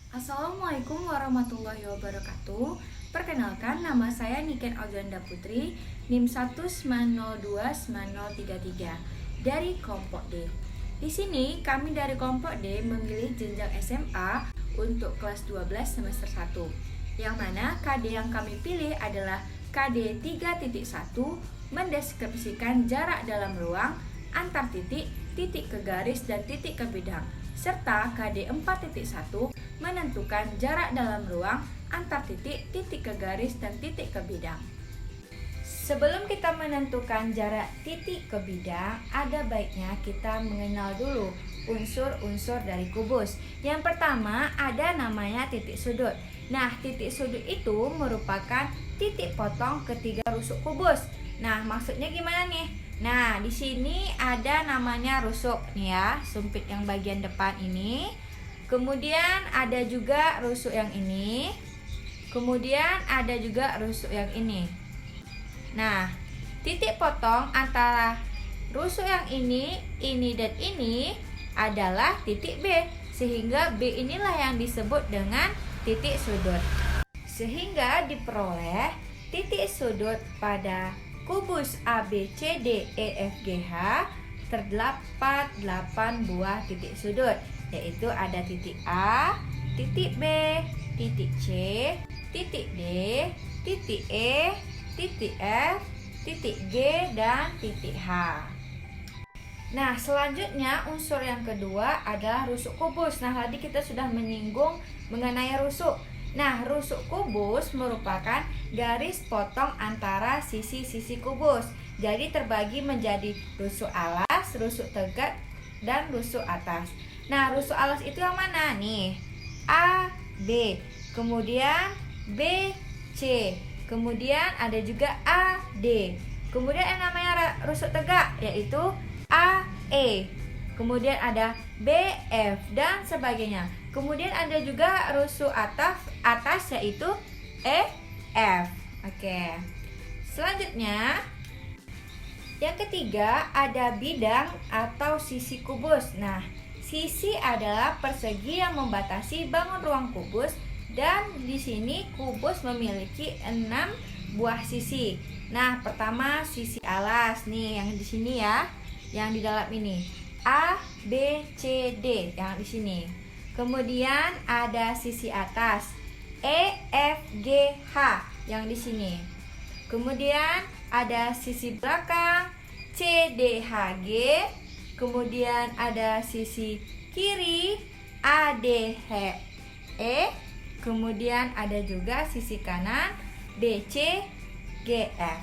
Assalamualaikum warahmatullahi wabarakatuh. Perkenalkan, nama saya Niken Auganda Putri, NIM 1902933 dari kelompok D. Di sini kami dari kelompok D memilih jenjang SMA untuk kelas 12 semester 1. Yang mana KD yang kami pilih adalah KD 3.1, mendeskripsikan jarak dalam ruang antar titik, titik ke garis dan titik ke bidang, serta KD 4.1 menentukan jarak dalam ruang antar titik, titik ke garis dan titik ke bidang. Sebelum kita menentukan jarak titik ke bidang, ada baiknya kita mengenal dulu unsur-unsur dari kubus. Yang pertama ada namanya titik sudut. Nah, titik sudut itu merupakan titik potong ketiga rusuk kubus. Nah, maksudnya gimana nih? Nah, di sini ada namanya rusuk nih ya, sumpit yang bagian depan ini. Kemudian ada juga rusuk yang ini. Kemudian ada juga rusuk yang ini. Nah, titik potong antara rusuk yang ini dan ini adalah titik B. Sehingga B inilah yang disebut dengan titik sudut. Sehingga diperoleh titik sudut pada kubus ABCDEFGH terdapat 8 buah titik sudut, yaitu ada titik A, titik B, titik C, titik D, titik E, titik F, titik G, dan titik H. Nah, selanjutnya unsur yang kedua adalah rusuk kubus. Nah, tadi kita sudah menyinggung mengenai rusuk. Nah, rusuk kubus merupakan garis potong antara sisi-sisi kubus. Jadi terbagi menjadi rusuk alas, rusuk tegak, dan rusuk atas. Nah, rusuk alas itu yang mana nih? A, B, kemudian B, C, kemudian ada juga A, D. Kemudian yang namanya rusuk tegak yaitu A, E. Kemudian ada B, F, dan sebagainya. Kemudian ada juga rusuk atas yaitu E, F. Oke. Selanjutnya yang ketiga ada bidang atau sisi kubus. Nah, sisi adalah persegi yang membatasi bangun ruang kubus, dan di sini kubus memiliki 6 buah sisi. Nah, pertama sisi alas nih yang di sini ya, yang di dalam ini. A, B, C, D yang di sini. Kemudian ada sisi atas E, F, G, H yang di sini. Kemudian ada sisi belakang C, D, H, G. Kemudian ada sisi kiri A, D, H, E. Kemudian ada juga sisi kanan B, C, G, F.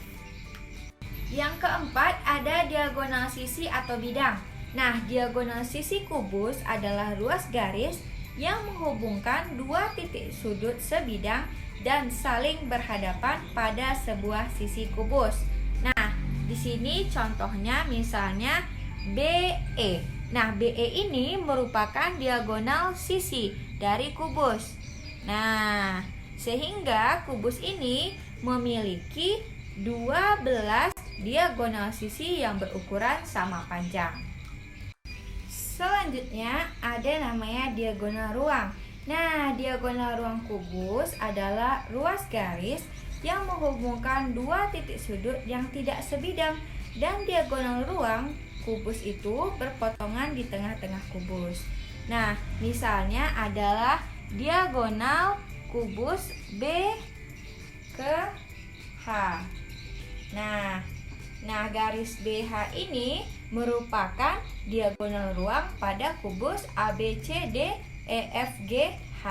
Yang keempat ada diagonal sisi atau bidang. Nah, diagonal sisi kubus adalah ruas garis yang menghubungkan dua titik sudut sebidang dan saling berhadapan pada sebuah sisi kubus. Nah, di sini contohnya misalnya BE. Nah, BE ini merupakan diagonal sisi dari kubus. Nah, sehingga kubus ini memiliki 12 diagonal sisi yang berukuran sama panjang. Selanjutnya ada namanya diagonal ruang. Nah, diagonal ruang kubus adalah ruas garis yang menghubungkan dua titik sudut yang tidak sebidang, dan diagonal ruang kubus itu berpotongan di tengah-tengah kubus. Nah, misalnya adalah diagonal kubus B ke H. Nah, garis BH ini merupakan diagonal ruang pada kubus ABCDEFGH.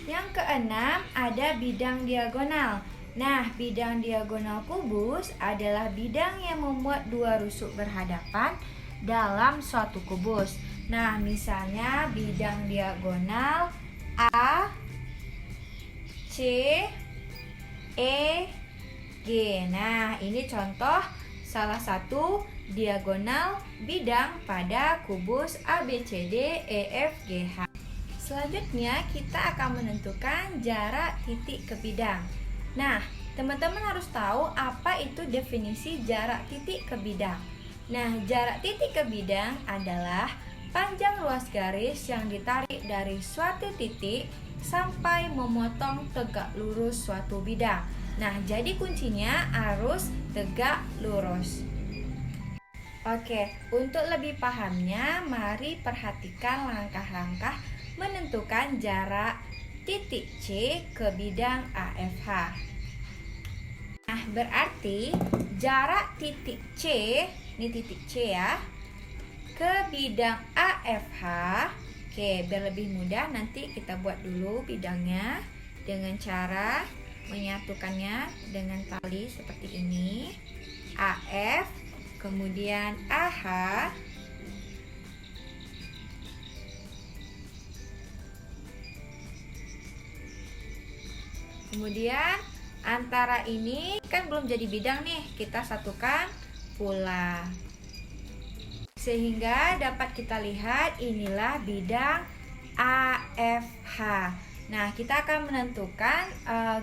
Yang keenam ada bidang diagonal. Nah, bidang diagonal kubus adalah bidang yang membuat dua rusuk berhadapan dalam suatu kubus. Nah, misalnya bidang diagonal A, C, E, G. Nah, ini contoh salah satu diagonal bidang pada kubus ABCDEFGH. Selanjutnya kita akan menentukan jarak titik ke bidang. Nah, teman-teman harus tahu apa itu definisi jarak titik ke bidang. Nah, jarak titik ke bidang adalah panjang luas garis yang ditarik dari suatu titik sampai memotong tegak lurus suatu bidang. Nah, jadi kuncinya harus tegak lurus. Oke, untuk lebih pahamnya, mari perhatikan langkah-langkah menentukan jarak titik C ke bidang AFH. Nah, berarti jarak titik C, ini titik C ya, ke bidang AFH. Oke, biar lebih mudah nanti kita buat dulu bidangnya dengan cara menyatukannya dengan tali seperti ini. AF, kemudian AH, kemudian antara ini kan belum jadi bidang nih, kita satukan pula sehingga dapat kita lihat inilah bidang AFH. Nah, kita akan menentukan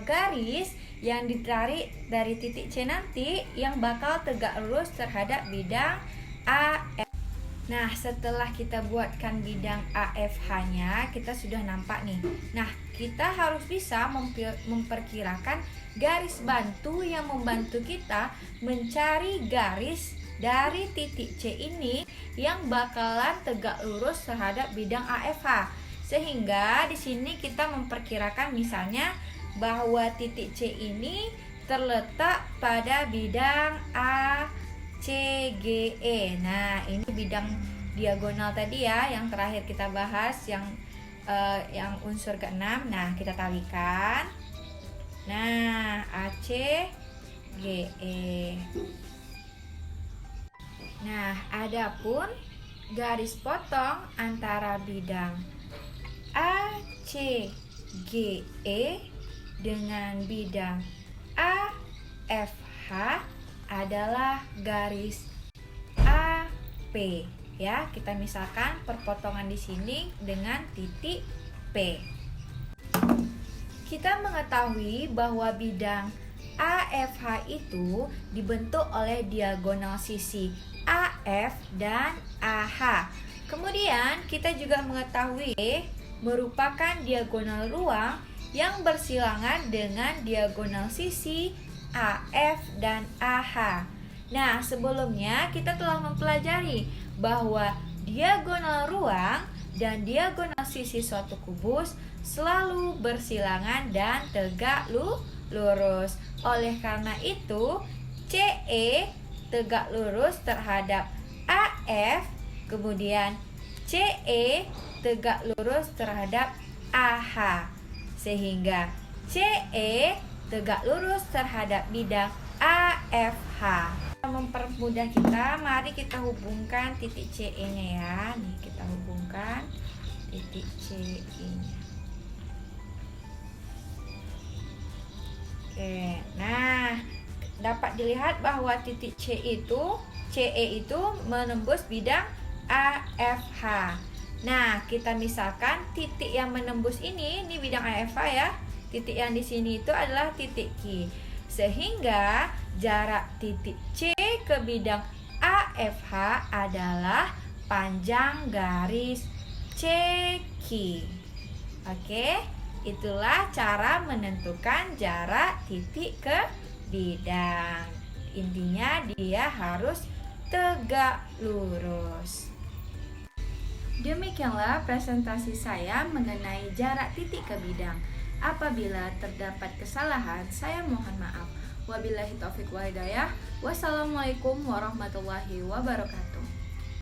garis yang ditarik dari titik C nanti yang bakal tegak lurus terhadap bidang AF. Nah, setelah kita buatkan bidang AFH-nya, kita sudah nampak nih. Nah, kita harus bisa memperkirakan garis bantu yang membantu kita mencari garis dari titik C ini yang bakalan tegak lurus terhadap bidang AFH. Sehingga di sini kita memperkirakan misalnya bahwa titik C ini terletak pada bidang ACGE. Nah, ini bidang diagonal tadi ya, yang terakhir kita bahas yang unsur ke-6. Nah, kita talikan. Nah, ACGE. Nah, adapun garis potong antara bidang ACGE dengan bidang AFH adalah garis AP ya. Kita misalkan perpotongan di sini dengan titik P. Kita mengetahui bahwa bidang AFH itu dibentuk oleh diagonal sisi AF dan AH. Kemudian kita juga mengetahui merupakan diagonal ruang yang bersilangan dengan diagonal sisi AF dan AH. Nah, sebelumnya kita telah mempelajari bahwa diagonal ruang dan diagonal sisi suatu kubus selalu bersilangan dan tegak lurus. Oleh karena itu, CE tegak lurus terhadap AF, kemudian CE tegak lurus terhadap AH, sehingga CE tegak lurus terhadap bidang AFH. Mempermudah kita, mari kita hubungkan titik CE-nya ya. Nih, kita hubungkan titik CE-nya. Oke, nah dapat dilihat bahwa titik CE itu menembus bidang AFH. Nah, kita misalkan titik yang menembus ini bidang AFH ya. Titik yang di sini itu adalah titik Q. Sehingga jarak titik C ke bidang AFH adalah panjang garis CQ. Oke, itulah cara menentukan jarak titik ke bidang. Intinya dia harus tegak lurus. Demikianlah presentasi saya mengenai jarak titik ke bidang. Apabila terdapat kesalahan, saya mohon maaf. Wabillahi taufiq wal hidayah. Wassalamualaikum warahmatullahi wabarakatuh.